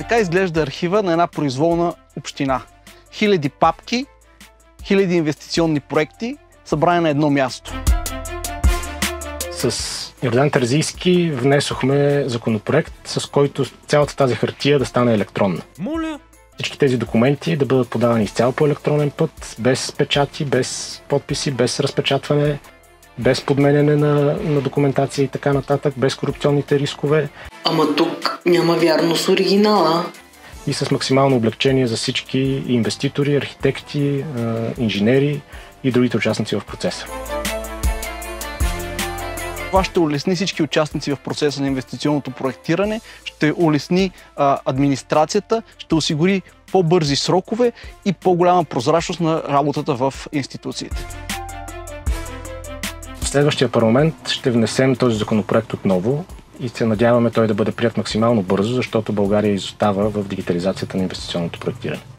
Така изглежда архива на една произволна община. Хиляди папки, хиляди инвестиционни проекти, събрани на едно място. С Йордан Терзийски внесохме законопроект, с който цялата тази хартия да стане електронна. Всички тези документи да бъдат подавани изцяло по електронен път, без печати, без подписи, без разпечатване, без подменяне на документация и така нататък, без корупционните рискове. Ама тук няма вярно с оригинала. И с максимално облегчение за всички инвеститори, архитекти, инженери и другите участници в процеса. Това ще улесни всички участници в процеса на инвестиционното проектиране, ще улесни администрацията, ще осигури по-бързи срокове и по-голяма прозрачност на работата в институциите. В следващия парламент ще внесем този законопроект отново и се надяваме той да бъде приет максимално бързо, защото България изостава в дигитализацията на инвестиционното проектиране.